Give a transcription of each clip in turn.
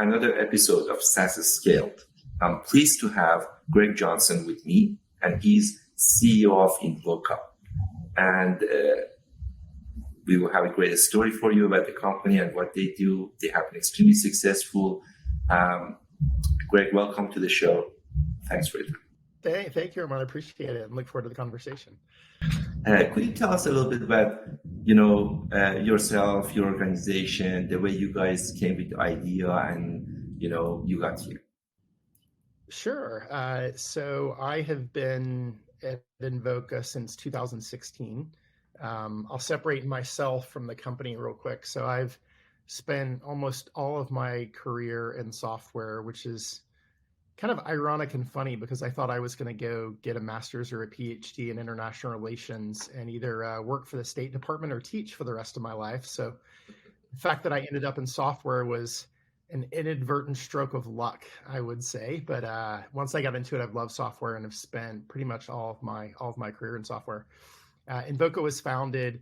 another episode of SaaS Scaled. I'm pleased to have Gregg Johnson with me, and he's CEO of Invoca. And we will have a great story for you about the company and what they do. They have been extremely successful. Gregg, welcome to the show. Thanks for it. Thank you, Armand. I appreciate it. I'm looking forward to the conversation. Could you tell us a little bit about, yourself, your organization, the way you guys came with the idea and, you got here? Sure. So I have been at Invoca since 2016. I'll separate myself from the company real quick. So I've spent almost all of my career in software, which is kind of ironic and funny because I thought I was going to go get a master's or a PhD in international relations and either work for the State Department or teach for the rest of my life. So the fact that I ended up in software was an inadvertent stroke of luck, I would say. But once I got into it, I've loved software and have spent pretty much all of my career in software. Invoca was founded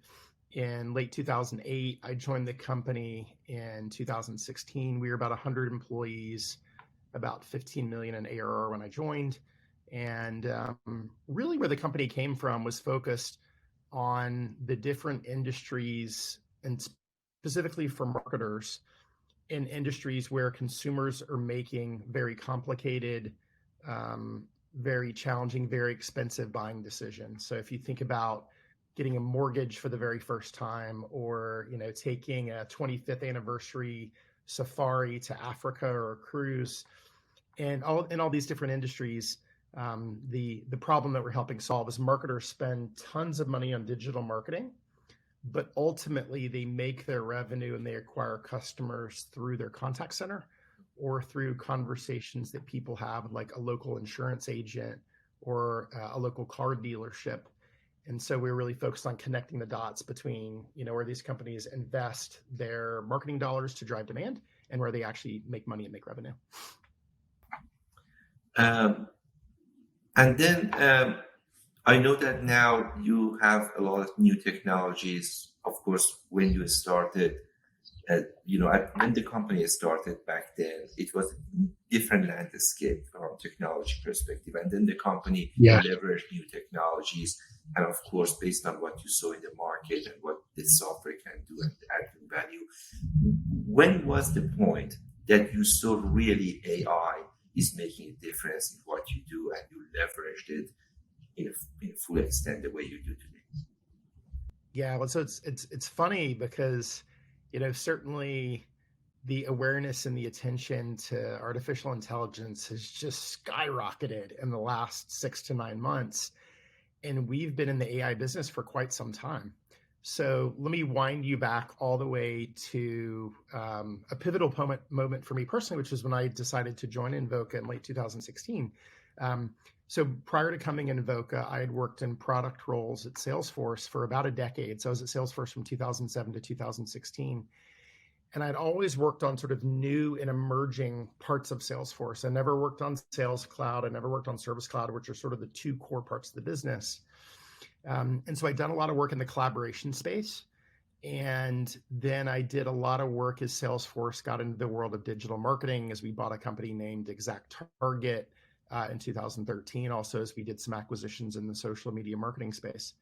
in late 2008. I joined the company in 2016. We were about 100 employees, about 15 million in ARR when I joined. And really where the company came from was focused on the different industries and specifically for marketers in industries where consumers are making very complicated, very challenging, very expensive buying decisions. So if you think about getting a mortgage for the very first time or, taking a 25th anniversary safari to Africa or a cruise, and all these different industries, the problem that we're helping solve is marketers spend tons of money on digital marketing, but ultimately they make their revenue and they acquire customers through their contact center or through conversations that people have, like a local insurance agent or a local car dealership. And so we're really focused on connecting the dots between, where these companies invest their marketing dollars to drive demand and where they actually make money and make revenue. And then I know that now you have a lot of new technologies. Of course, when you started, when the company started back then, it was a different landscape from technology perspective. And then the company leveraged new technologies. And of course, based on what you saw in the market and what the software can do and add value, when was the point that you saw really AI is making a difference in what you do and you leveraged it in full extent the way you do today? Yeah, well, so it's funny because, certainly the awareness and the attention to artificial intelligence has just skyrocketed in the last 6 to 9 months. And we've been in the AI business for quite some time. So let me wind you back all the way to a pivotal moment for me personally, which was when I decided to join Invoca in late 2016. So prior to coming in Invoca, I had worked in product roles at Salesforce for about a decade. So I was at Salesforce from 2007 to 2016. And I'd always worked on sort of new and emerging parts of Salesforce. I never worked on Sales Cloud. I never worked on Service Cloud, which are sort of the two core parts of the business. And so I'd done a lot of work in the collaboration space. And then I did a lot of work as Salesforce got into the world of digital marketing as we bought a company named ExactTarget in 2013, also as we did some acquisitions in the social media marketing space.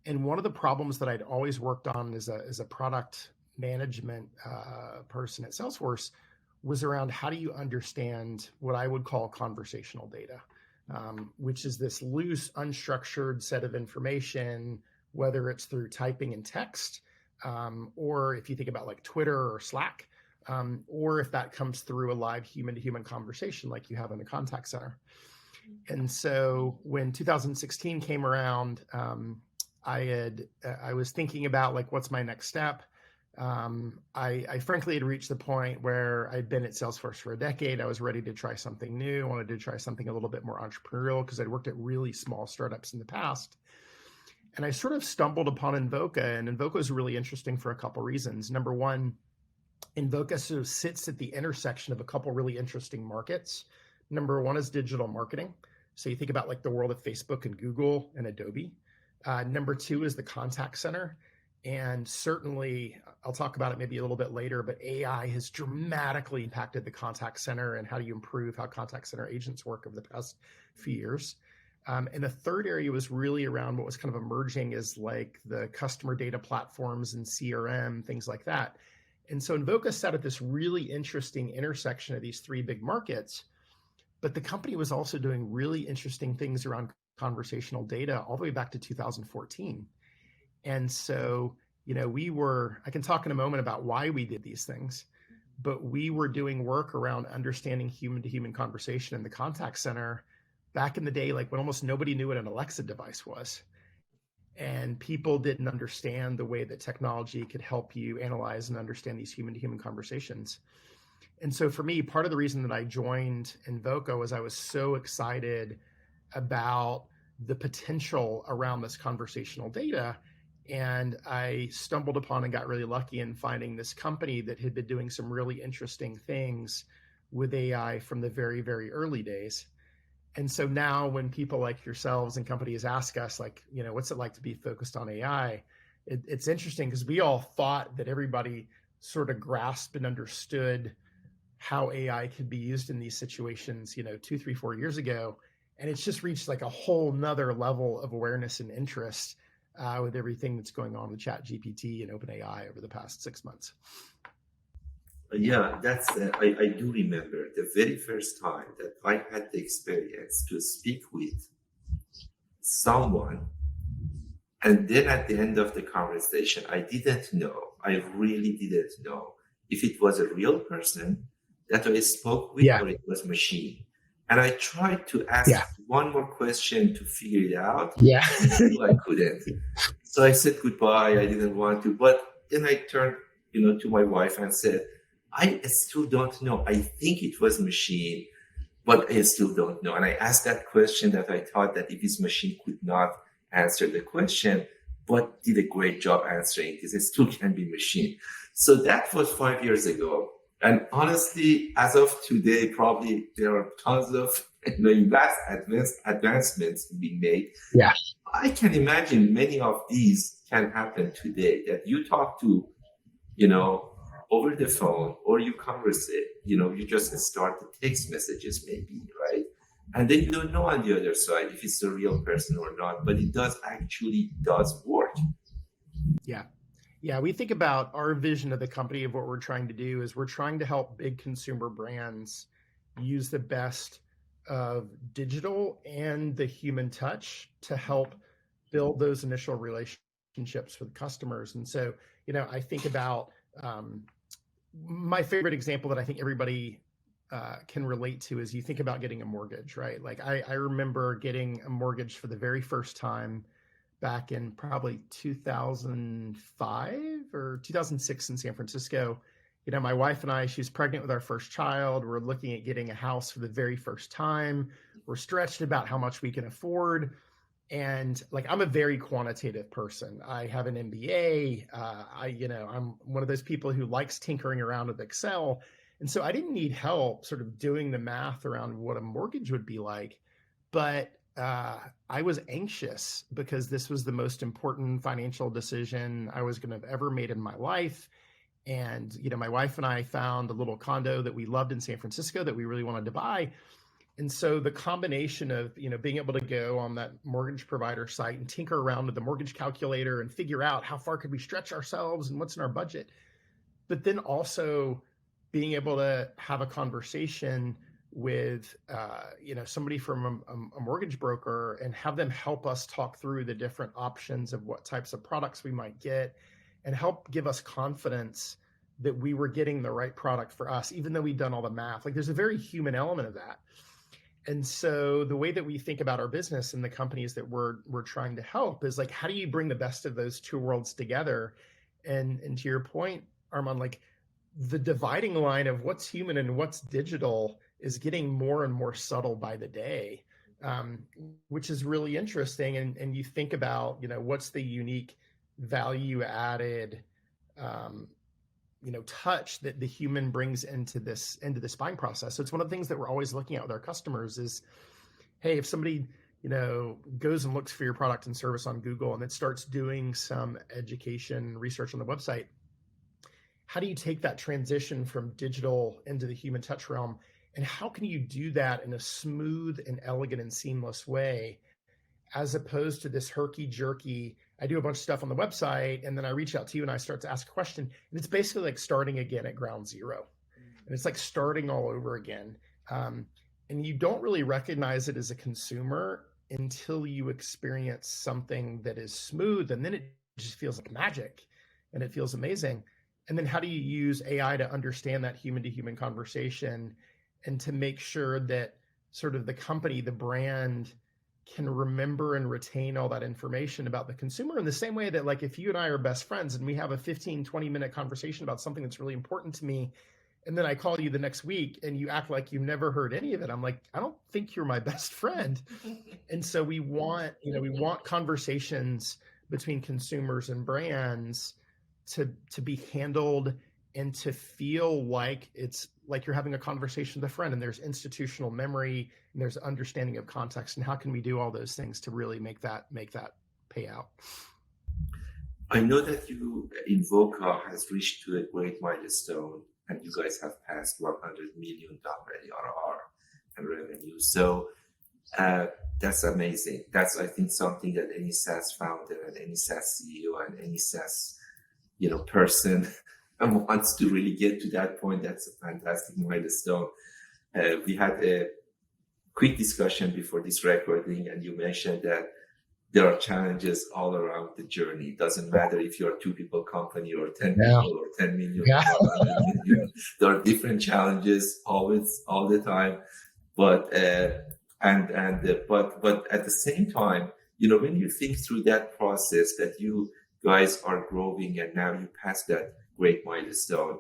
And one of the problems that I'd always worked on as a product management person at Salesforce was around how do you understand what I would call conversational data, which is this loose, unstructured set of information, whether it's through typing and text, or if you think about like Twitter or Slack, or if that comes through a live human-to-human conversation like you have in the contact center. And so when 2016 came around, I was thinking about like, what's my next step? I frankly had reached the point where I'd been at Salesforce for a decade. I was ready to try something new. I wanted to try something a little bit more entrepreneurial because I'd worked at really small startups in the past. And I sort of stumbled upon Invoca, and Invoca is really interesting for a couple reasons. Number one, Invoca sort of sits at the intersection of a couple really interesting markets. Number one is digital marketing. So you think about like the world of Facebook and Google and Adobe. Number two is the contact center. And certainly, I'll talk about it maybe a little bit later, but AI has dramatically impacted the contact center and how do you improve how contact center agents work over the past few years. And the third area was really around what was kind of emerging as like the customer data platforms and CRM, things like that. And so Invoca sat at this really interesting intersection of these three big markets, but the company was also doing really interesting things around conversational data all the way back to 2014. And so, I can talk in a moment about why we did these things, but we were doing work around understanding human to human conversation in the contact center back in the day, like when almost nobody knew what an Alexa device was. And people didn't understand the way that technology could help you analyze and understand these human to human conversations. And so for me, part of the reason that I joined Invoca was I was so excited about the potential around this conversational data. And I stumbled upon and got really lucky in finding this company that had been doing some really interesting things with AI from the very, very early days. And so now when people like yourselves and companies ask us, like, what's it like to be focused on AI? It's interesting because we all thought that everybody sort of grasped and understood how AI could be used in these situations, 2, 3, 4 years ago. And it's just reached like a whole nother level of awareness and interest with everything that's going on with ChatGPT and OpenAI over the past 6 months. Yeah, I do remember the very first time that I had the experience to speak with someone. And then at the end of the conversation, I really didn't know if it was a real person that I spoke with or it was machine. And I tried to ask one more question to figure it out. Yeah. I couldn't. So I said goodbye. I didn't want to. But then I turned, to my wife and said, I still don't know. I think it was machine, but I still don't know. And I asked that question that I thought that if this machine could not answer the question, but did a great job answering this, it still can be machine. So that was 5 years ago. And honestly, as of today, probably there are tons of advancements being made. Yeah. I can imagine many of these can happen today, that you talk to, over the phone, or you converse it, you just start the text messages maybe, right? And then you don't know on the other side if it's a real person or not, but it does work. Yeah. Yeah, we think about our vision of the company of what we're trying to do is we're trying to help big consumer brands use the best of digital and the human touch to help build those initial relationships with customers. And so, I think about my favorite example that I think everybody can relate to is you think about getting a mortgage, right? Like I remember getting a mortgage for the very first time back in probably 2005 or 2006 in San Francisco. My wife and I, she's pregnant with our first child. We're looking at getting a house for the very first time. We're stretched about how much we can afford. And like, I'm a very quantitative person. I have an MBA. I'm one of those people who likes tinkering around with Excel. And so I didn't need help sort of doing the math around what a mortgage would be like. But I was anxious because this was the most important financial decision I was going to have ever made in my life. And, my wife and I found a little condo that we loved in San Francisco that we really wanted to buy. And so the combination of, being able to go on that mortgage provider site and tinker around with the mortgage calculator and figure out how far could we stretch ourselves and what's in our budget, but then also being able to have a conversation with somebody from a mortgage broker and have them help us talk through the different options of what types of products we might get and help give us confidence that we were getting the right product for us, even though we'd done all the math. Like, there's a very human element of that. And so the way that we think about our business and the companies that we're trying to help is like, how do you bring the best of those two worlds together? And to your point, Armand, like the dividing line of what's human and what's digital is getting more and more subtle by the day, which is really interesting. And you think about, what's the unique value added, touch that the human brings into this buying process. So it's one of the things that we're always looking at with our customers is, hey, if somebody goes and looks for your product and service on Google and it starts doing some education research on the website, how do you take that transition from digital into the human touch realm? And how can you do that in a smooth and elegant and seamless way, as opposed to this herky-jerky, I do a bunch of stuff on the website and then I reach out to you and I start to ask a question. And it's basically like starting again at ground zero. And it's like starting all over again. And you don't really recognize it as a consumer until you experience something that is smooth. And then it just feels like magic and it feels amazing. And then how do you use AI to understand that human to human conversation and to make sure that sort of the company, the brand, can remember and retain all that information about the consumer in the same way that, like, if you and I are best friends and we have a 15-20 minute conversation about something that's really important to me, and then I call you the next week and you act like you've never heard any of it, I'm like, I don't think you're my best friend. And so we want conversations between consumers and brands to be handled and to feel like it's like you're having a conversation with a friend, and there's institutional memory and there's understanding of context. And how can we do all those things to really make that pay out? I know that Invoca has reached to a great milestone, and you guys have passed $100 million ARR and revenue. So that's amazing. That's, I think, something that any SaaS founder and any SaaS CEO and any SaaS person wants to really get to that point. That's a fantastic milestone. We had a quick discussion before this recording, and you mentioned that there are challenges all around the journey. It doesn't matter if you're a 2-people company or 10 people or 10 million or 100 million. There are different challenges always, all the time. But but at the same time, when you think through that process that you guys are growing and now you passed that great milestone,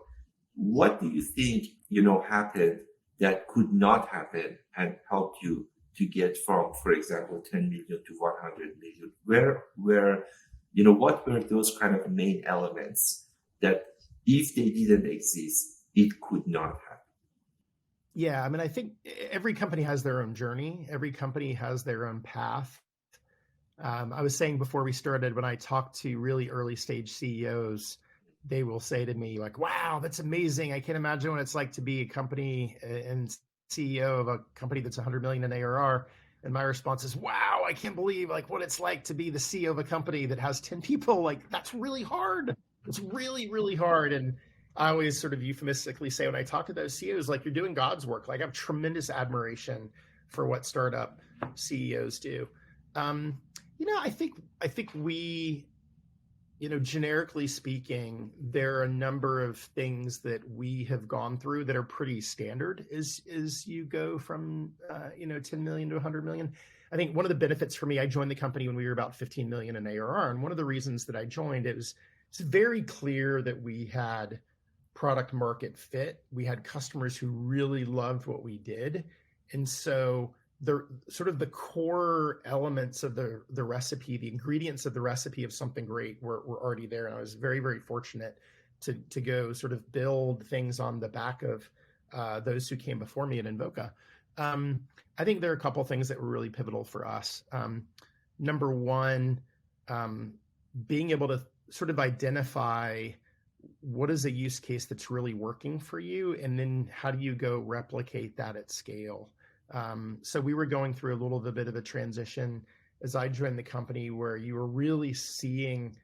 what do you think happened that could not happen and helped you to get from, for example, 10 million to 100 million? What were those kind of main elements that if they didn't exist, it could not happen? Yeah, I mean, I think every company has their own journey. Every company has their own path. I was saying before we started, when I talk to really early stage CEOs, they will say to me like, wow, that's amazing. I can't imagine what it's like to be a company and CEO of a company that's 100 million in ARR. And my response is, wow, I can't believe like what it's like to be the CEO of a company that has 10 people. Like, that's really hard. It's really, really hard. And I always sort of euphemistically say when I talk to those CEOs, like, you're doing God's work. Like, I have tremendous admiration for what startup CEOs do. I think we, generically speaking, there are a number of things that we have gone through that are pretty standard as you go from 10 million to 100 million. I think one of the benefits for me, I joined the company when we were about 15 million in ARR, and one of the reasons that I joined, it's very clear that we had product market fit. We had customers who really loved what we did, and so the sort of the core elements of the recipe, the ingredients of the recipe of something great were already there. And I was very, very fortunate to go sort of build things on the back of those who came before me at Invoca. I think there are a couple of things that were really pivotal for us. Number one, being able to sort of identify what is a use case that's really working for you, and then how do you go replicate that at scale? So we were going through a little bit of a transition as I joined the company where you were really seeing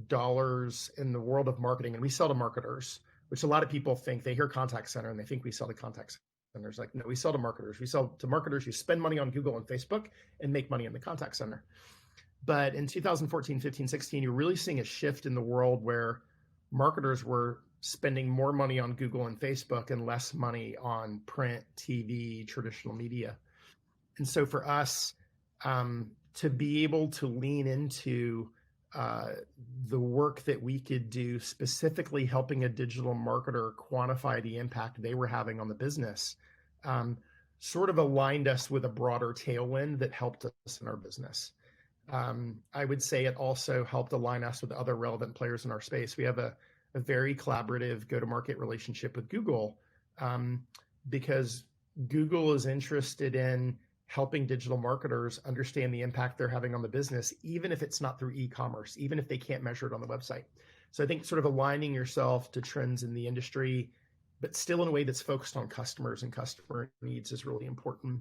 dollars in the world of marketing. And we sell to marketers, which a lot of people think, they hear contact center and they think we sell to contact centers. Like, no, we sell to marketers. We sell to marketers who spend money on Google and Facebook and make money in the contact center. But in 2014, 15, 16, you're really seeing a shift in the world where marketers were spending more money on Google and Facebook and less money on print, TV, traditional media. And so for us, to be able to lean into the work that we could do, specifically helping a digital marketer quantify the impact they were having on the business, sort of aligned us with a broader tailwind that helped us in our business. I would say it also helped align us with other relevant players in our space. We have a very collaborative go-to-market relationship with Google, because Google is interested in helping digital marketers understand the impact they're having on the business, even if it's not through e-commerce, even if they can't measure it on the website. So I think sort of aligning yourself to trends in the industry, but still in a way that's focused on customers and customer needs is really important.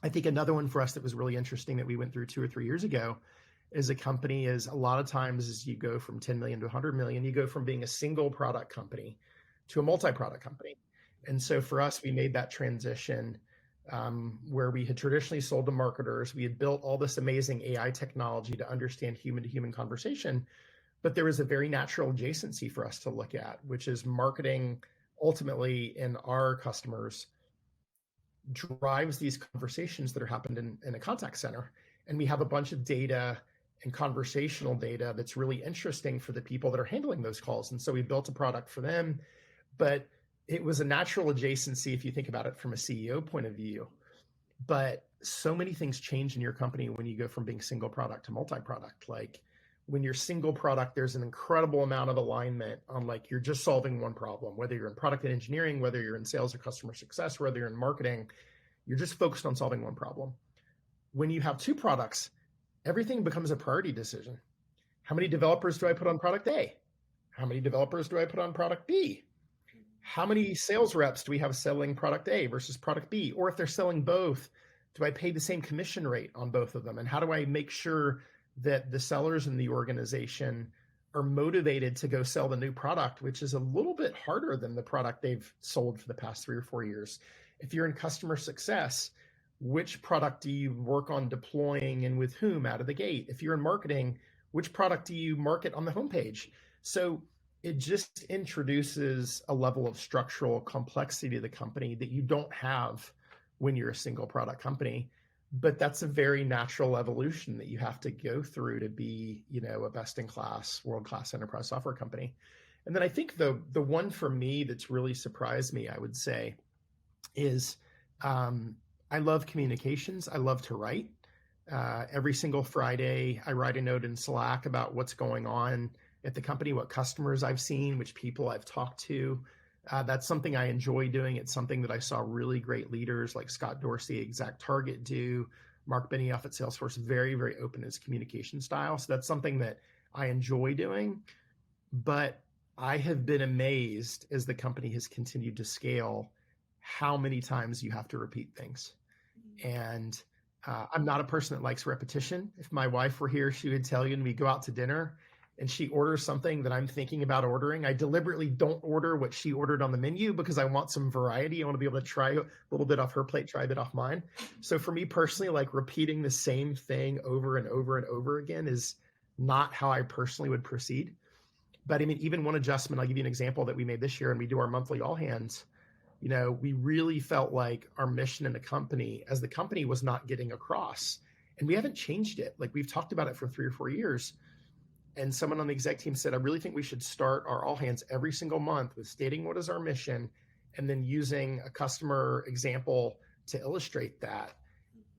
I think another one for us that was really interesting that we went through 2 or 3 years ago as a company is a lot of times as you go from 10 million to 100 million, you go from being a single product company to a multi-product company. And so for us, we made that transition where we had traditionally sold to marketers. We had built all this amazing AI technology to understand human-to-human conversation, but there was a very natural adjacency for us to look at, which is marketing ultimately in our customers drives these conversations that are happening in a contact center. And we have a bunch of data and conversational data that's really interesting for the people that are handling those calls. And so we built a product for them, but it was a natural adjacency if you think about it from a CEO point of view. But so many things change in your company when you go from being single product to multi-product. Like when you're single product, there's an incredible amount of alignment on like you're just solving one problem, whether you're in product and engineering, whether you're in sales or customer success, whether you're in marketing, you're just focused on solving one problem. When you have two products, everything becomes a priority decision. How many developers do I put on product A? How many developers do I put on product B? How many sales reps do we have selling product A versus product B? Or if they're selling both, do I pay the same commission rate on both of them? And how do I make sure that the sellers in the organization are motivated to go sell the new product, which is a little bit harder than the product they've sold for the past 3 or 4 years? If you're in customer success, which product do you work on deploying and with whom out of the gate? If you're in marketing, which product do you market on the homepage? So it just introduces a level of structural complexity to the company that you don't have when you're a single product company. But that's a very natural evolution that you have to go through to be, a best-in-class, world-class enterprise software company. And then I think the one for me that's really surprised me, I would say, is I love communications. I love to write. Every single Friday, I write a note in Slack about what's going on at the company, what customers I've seen, which people I've talked to. That's something I enjoy doing. It's something that I saw really great leaders like Scott Dorsey, ExactTarget do. Mark Benioff at Salesforce, very, very open in his communication style. So that's something that I enjoy doing. But I have been amazed as the company has continued to scale how many times you have to repeat things. And I'm not a person that likes repetition. If my wife were here, she would tell you, and we go out to dinner and she orders something that I'm thinking about ordering, I deliberately don't order what she ordered on the menu because I want some variety. I want to be able to try a little bit off her plate, try a bit off mine. So for me personally, like repeating the same thing over and over and over again is not how I personally would proceed. But I mean, even one adjustment, I'll give you an example that we made this year, and we do our monthly all hands. We really felt like our mission in the company as the company was not getting across, and we haven't changed it. Like we've talked about it for 3 or 4 years. And someone on the exec team said, I really think we should start our all hands every single month with stating what is our mission and then using a customer example to illustrate that.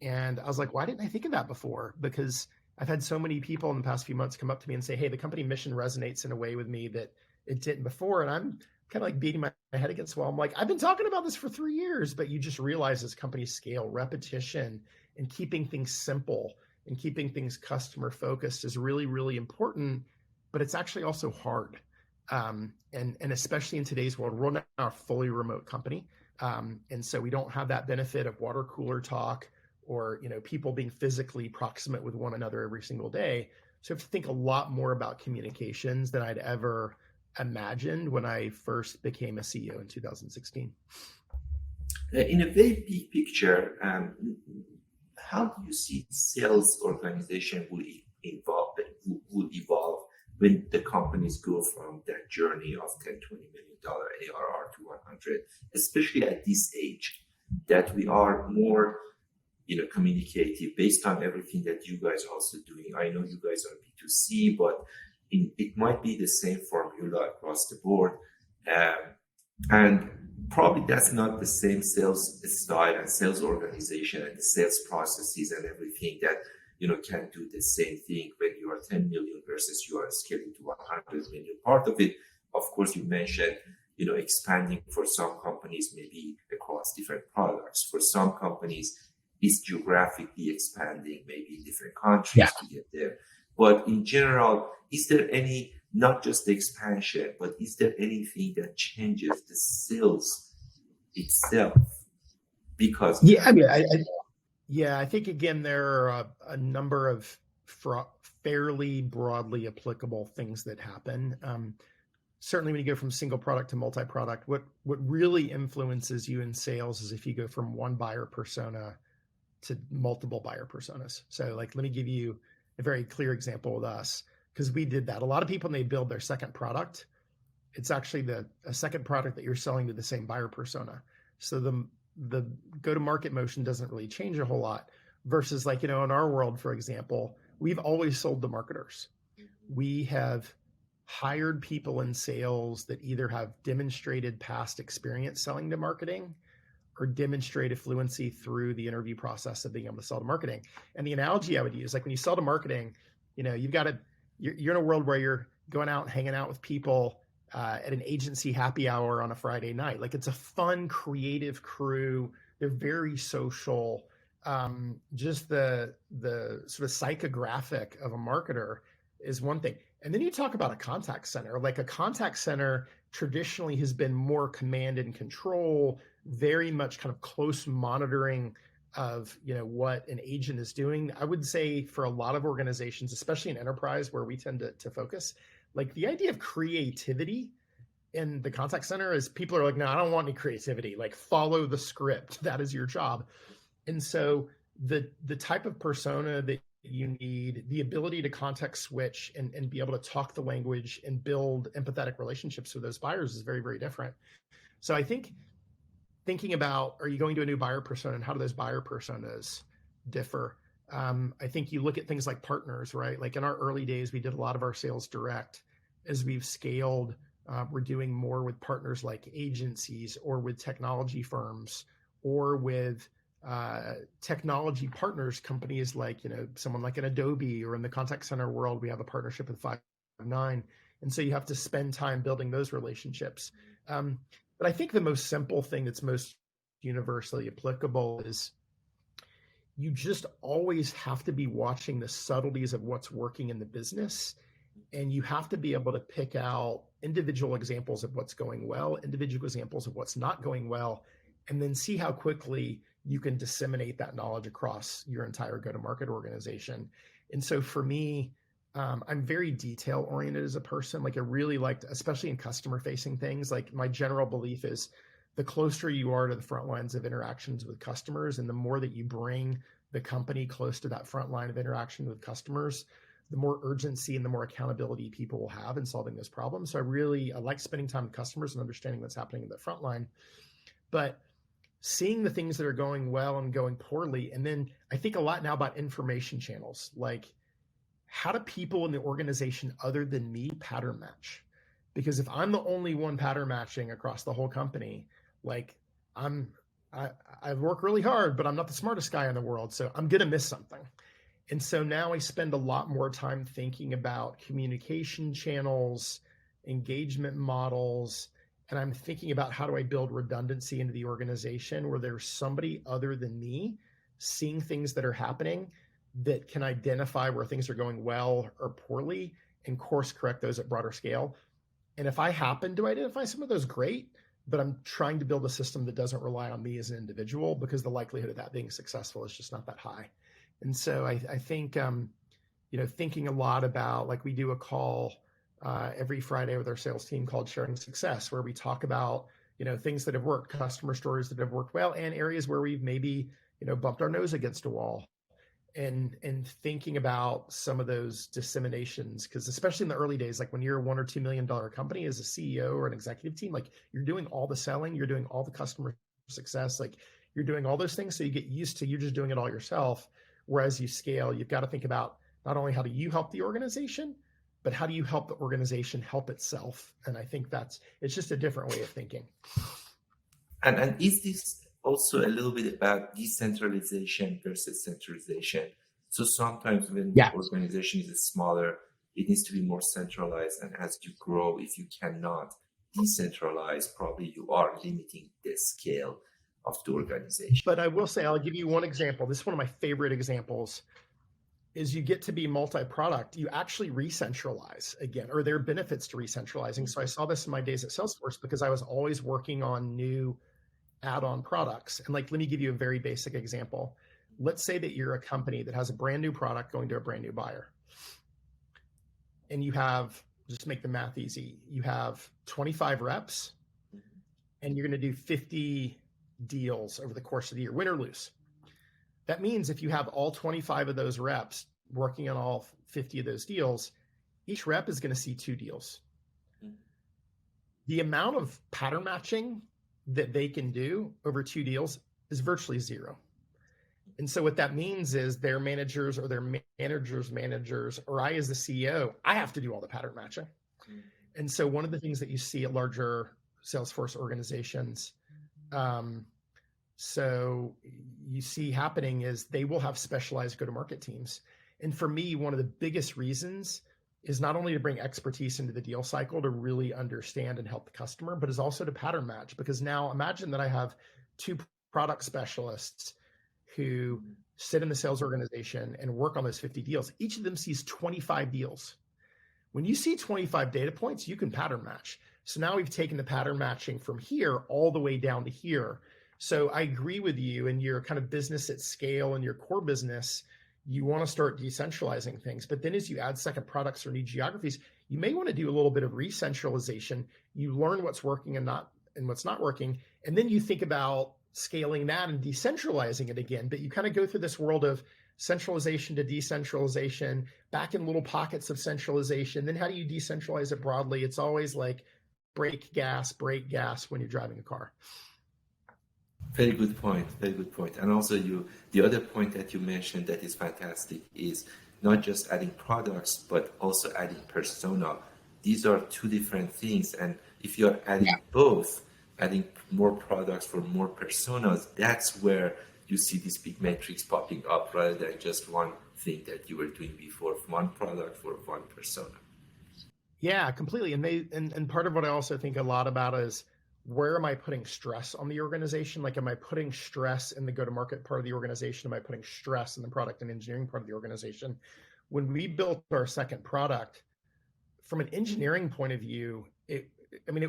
And I was like, why didn't I think of that before? Because I've had so many people in the past few months come up to me and say, hey, the company mission resonates in a way with me that it didn't before. And I'm kind of like beating my head against the wall. I'm like, I've been talking about this for 3 years, but you just realize as companies scale, repetition and keeping things simple and keeping things customer focused is really, really important, but it's actually also hard. And especially in today's world, we're now a fully remote company. And so we don't have that benefit of water cooler talk or, people being physically proximate with one another every single day. So I have to think a lot more about communications than I'd ever imagined when I first became a CEO in 2016. In a very big picture, how do you see sales organization will evolve when the companies go from that journey of $10, $20 million ARR to 100, especially at this age that we are more, communicative based on everything that you guys are also doing. I know you guys are B2C, but it might be the same formula across the board. And probably that's not the same sales style and sales organization and the sales processes and everything that, can do the same thing when you are 10 million versus you are scaling to 100 million. Part of it, of course, you mentioned, expanding for some companies, maybe across different products. For some companies, is geographically expanding, maybe in different Yeah. countries to get there. But in general, is there any, not just the expansion, but is there anything that changes the sales itself because of Yeah, I that? mean, I think again there are a number of fairly broadly applicable things that happen. Certainly, when you go from single product to multi-product, what really influences you in sales is if you go from one buyer persona to multiple buyer personas. So, like, let me give you a very clear example with us, because we did that. A lot of people, when they build their second product, it's actually a second product that you're selling to the same buyer persona. So the go-to-market motion doesn't really change a whole lot. Versus, like, in our world, for example, we've always sold to marketers. We have hired people in sales that either have demonstrated past experience selling to marketing or demonstrated fluency through the interview process of being able to sell to marketing. And the analogy I would use, like when you sell to marketing, you've got you're in a world where you're going out and hanging out with people at an agency happy hour on a Friday night. Like, it's a fun, creative crew. They're very social. Just the sort of psychographic of a marketer is one thing. And then you talk about a contact center. Like, a contact center traditionally has been more command and control, very much kind of close monitoring of what an agent is doing. I would say for a lot of organizations, especially in enterprise where we tend to focus, like, the idea of creativity in the contact center is people are like, no, I don't want any creativity. Like, follow the script. That is your job. And so the type of persona that you need, the ability to context switch and be able to talk the language and build empathetic relationships with those buyers is very, very different. So I think thinking about, are you going to a new buyer persona and how do those buyer personas differ? I think you look at things like partners, right? Like, in our early days, we did a lot of our sales direct. As we've scaled, we're doing more with partners like agencies or with technology firms or with technology partners, companies like, someone like an Adobe, or in the contact center world, we have a partnership with Five9. And so you have to spend time building those relationships. But I think the most simple thing that's most universally applicable is you just always have to be watching the subtleties of what's working in the business. And you have to be able to pick out individual examples of what's going well, individual examples of what's not going well, and then see how quickly you can disseminate that knowledge across your entire go-to-market organization. And so for me, I'm very detail oriented as a person. Like, I really liked, especially in customer facing things, like, my general belief is the closer you are to the front lines of interactions with customers, and the more that you bring the company close to that front line of interaction with customers, the more urgency and the more accountability people will have in solving those problems. So I like spending time with customers and understanding what's happening in the front line, but seeing the things that are going well and going poorly. And then I think a lot now about information channels. Like, how do people in the organization other than me pattern match? Because if I'm the only one pattern matching across the whole company, like, I work really hard, but I'm not the smartest guy in the world, so I'm going to miss something. And so now I spend a lot more time thinking about communication channels, engagement models, and I'm thinking about how do I build redundancy into the organization where there's somebody other than me seeing things that are happening that can identify where things are going well or poorly and course correct those at broader scale. And if I happen to identify some of those, great, but I'm trying to build a system that doesn't rely on me as an individual, because the likelihood of that being successful is just not that high. And so I think, thinking a lot about, like, we do a call every Friday with our sales team called Sharing Success, where we talk about, things that have worked, customer stories that have worked well, and areas where we've maybe, bumped our nose against a wall. And thinking about some of those disseminations, because especially in the early days, like when you're a $1 or $2 million company as a CEO or an executive team, like, you're doing all the selling, you're doing all the customer success, like, you're doing all those things. So you get used to, you're just doing it all yourself. Whereas you scale, you've got to think about not only how do you help the organization, but how do you help the organization help itself? And I think it's just a different way of thinking. And is this also a little bit about decentralization versus centralization? So sometimes when the organization is smaller, it needs to be more centralized. And as you grow, if you cannot decentralize, probably you are limiting the scale of the organization. But I will say, I'll give you one example. This is one of my favorite examples. Is you get to be multi-product, you actually re-centralize again, or there are benefits to re-centralizing. So I saw this in my days at Salesforce because I was always working on new add-on products. And like, let me give you a very basic example. Let's say that you're a company that has a brand new product going to a brand new buyer. And you have, just make the math easy, you have 25 reps and you're going to do 50 deals over the course of the year, win or lose. That means if you have all 25 of those reps working on all 50 of those deals, each rep is going to see 2 deals. The amount of pattern matching that they can do over 2 deals is virtually zero. And so what that means is their managers or their managers, or I as the CEO, I have to do all the pattern matching. And so one of the things that you see at larger Salesforce organizations, so you see happening is they will have specialized go-to-market teams. And for me, one of the biggest reasons is not only to bring expertise into the deal cycle to really understand and help the customer, but is also to pattern match. Because now imagine that I have 2 product specialists who sit in the sales organization and work on those 50 deals. Each of them sees 25 deals. When you see 25 data points, you can pattern match. So now we've taken the pattern matching from here all the way down to here. So I agree with you in your kind of business at scale and your core business, you want to start decentralizing things. But then as you add second products or new geographies, you may want to do a little bit of re-centralization. You learn what's working and what's not working. And then you think about scaling that and decentralizing it again. But you kind of go through this world of centralization to decentralization, back in little pockets of centralization. Then how do you decentralize it broadly? It's always like brake gas when you're driving a car. Very good point. Very good point. And also the other point that you mentioned that is fantastic is not just adding products, but also adding persona. These are 2 different things. And if you're adding both, adding more products for more personas, that's where you see these big metrics popping up rather than just one thing that you were doing before, one product for one persona. Yeah, completely. And part of what I also think a lot about is, where am I putting stress on the organization? Like, am I putting stress in the go-to-market part of the organization? Am I putting stress in the product and engineering part of the organization? When we built our second product, from an engineering point of view, it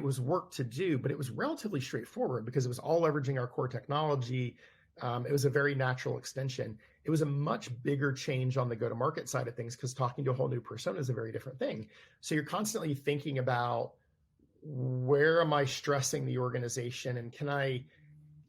was work to do, but it was relatively straightforward because it was all leveraging our core technology. It was a very natural extension. It was a much bigger change on the go-to-market side of things because talking to a whole new persona is a very different thing. So you're constantly thinking about, where am I stressing the organization, and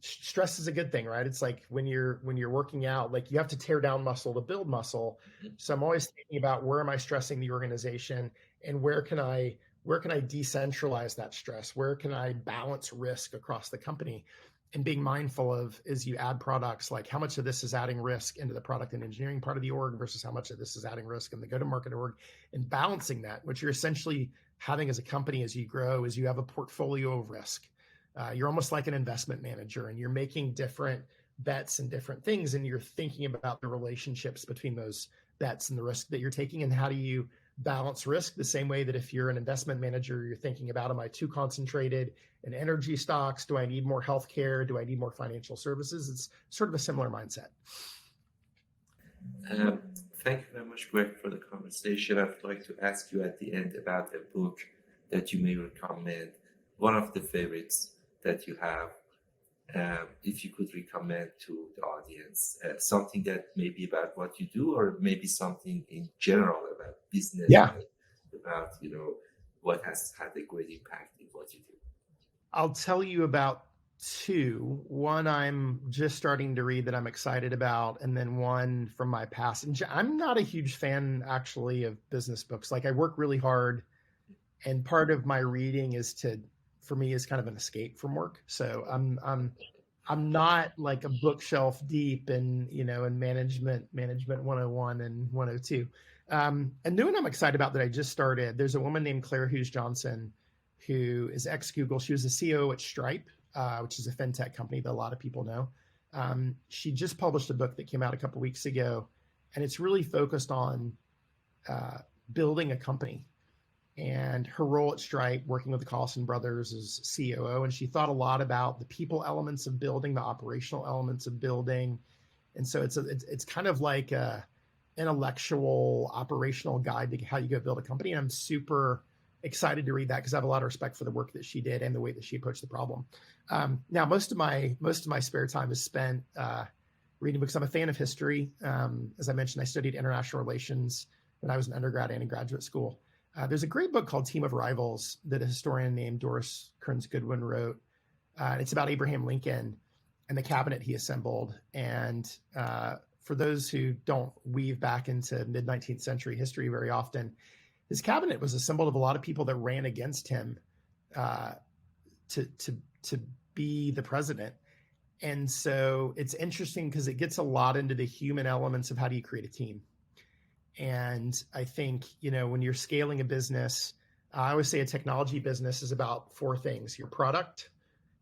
stress is a good thing, right? It's like when you're working out, like you have to tear down muscle to build muscle. So I'm always thinking about, where am I stressing the organization, and where can I decentralize that stress? Where can I balance risk across the company? And being mindful of, as you add products, like how much of this is adding risk into the product and engineering part of the org versus how much of this is adding risk in the go-to-market org, and balancing that, which you're essentially having as a company as you grow, is you have a portfolio of risk. You're almost like an investment manager, and you're making different bets and different things, and you're thinking about the relationships between those bets and the risk that you're taking, and how do you balance risk the same way that if you're an investment manager, you're thinking about, am I too concentrated in energy stocks? Do I need more healthcare? Do I need more financial services? It's sort of a similar mindset. Thank you very much, Greg, for the conversation. I'd like to ask you at the end about a book that you may recommend, one of the favorites that you have, if you could recommend to the audience, something that may be about what you do, or maybe something in general about business, about what has had a great impact in what you do. I'll tell you about 2. One I'm just starting to read that I'm excited about, and then one from my past. And I'm not a huge fan, actually, of business books. Like, I work really hard, and part of my reading for me is kind of an escape from work. So I'm not like a bookshelf deep in management 101 and 102. And the one I'm excited about that I just started, there's a woman named Gregg Johnson who is ex-Google. She was the CEO at Stripe, which is a fintech company that a lot of people know. She just published a book that came out a couple of weeks ago, and it's really focused on building a company. and her role at Stripe, working with the Collison brothers as COO. And she thought a lot about the people elements of building, the operational elements of building. And so it's kind of like a intellectual operational guide to how you go build a company. And I'm super excited to read that because I have a lot of respect for the work that she did and the way that she approached the problem. Now, most of my spare time is spent reading books. I'm a fan of history. As I mentioned, I studied international relations when I was an undergrad and in graduate school. There's a great book called Team of Rivals that a historian named Doris Kearns Goodwin wrote. It's about Abraham Lincoln and the cabinet he assembled. And for those who don't weave back into mid-19th century history very often, his cabinet was assembled of a lot of people that ran against him to be the president. And so it's interesting because it gets a lot into the human elements of how do you create a team. And I think, when you're scaling a business, I always say a technology business is about four things: your product,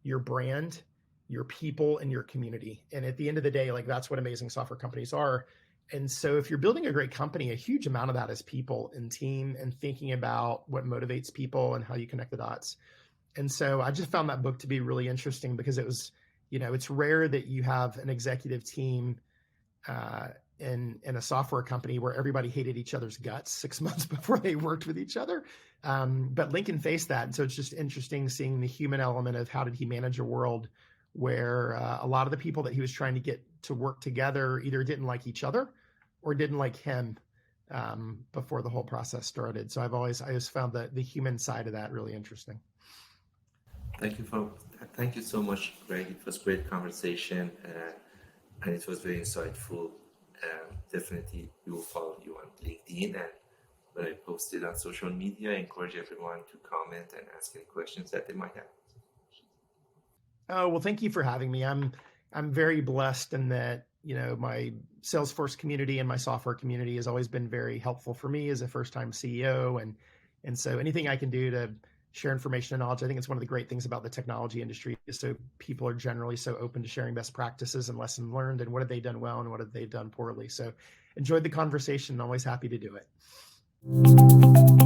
your brand, your people, and your community. And at the end of the day, that's what amazing software companies are. And so if you're building a great company, a huge amount of that is people and team and thinking about what motivates people and how you connect the dots. And so I just found that book to be really interesting because it was, it's rare that you have an executive team in a software company where everybody hated each other's guts 6 months before they worked with each other. But Lincoln faced that. And so it's just interesting seeing the human element of how did he manage a world where a lot of the people that he was trying to get to work together either didn't like each other or didn't like him before the whole process started. So I always found the human side of that really interesting. Thank you so much, Greg. It was a great conversation and it was very insightful. Definitely we will follow you on LinkedIn, and when I post it on social media, I encourage everyone to comment and ask any questions that they might have. Oh, well, thank you for having me. I'm very blessed in that, my Salesforce community and my software community has always been very helpful for me as a first-time CEO. And so anything I can do to share information and knowledge, I think it's one of the great things about the technology industry is so people are generally so open to sharing best practices and lessons learned and what have they done well and what have they done poorly. So enjoyed the conversation. Always happy to do it.